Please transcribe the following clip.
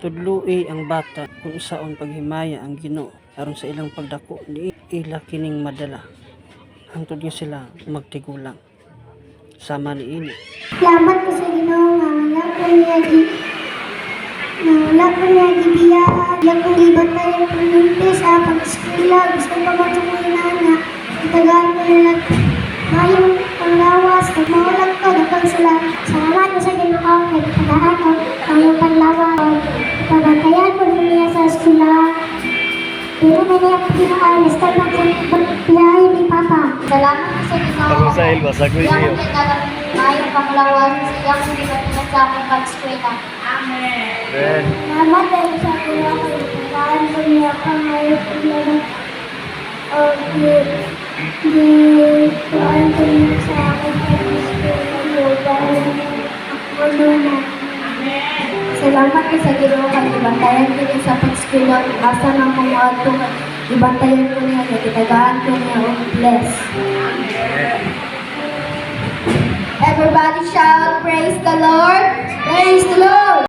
Tudloi ang bata kung saon paghimaya ang Ginoo aron sa ilang pagdako di ila kining madala hangtod nga sila magtigulang. Sama ni ini. Salamat ko sa Ginoo nga wala ko niya gibiyaan. Wala kong ibatay ang pagpunti sa pag-eskwela. Gusto ko matukunan na itagaan ko nila mayong panglawas. Pag maulag ko, dapat sila. Salamat ko sa Ginoo kay itagaan ko mayong panglawas. Pagbantayan ko niya sa eskwela. Pero may niya pinaan, basta magpiyahin ni Papa. Salamat ko sa Ginoo. Ako sa Ilbas, ako Kaya iyo. ko itagaan mayong panglawas. Siya ko itagaan sa akong pag-eskwela. Amen. Salamat dahil sa Ginoo kay itagaan ko niya mayong panglawas. Di-tuan ko niya sa akong pag-eskwela. Dahil ako na. Salamat ko sa Ginoo kay ibantayan ko niya sa pag-eskwela. Asa nang kumuha ko, ibantayan ko niya, itagaan ko niya, bless. Everybody shout, praise the Lord! Praise the Lord!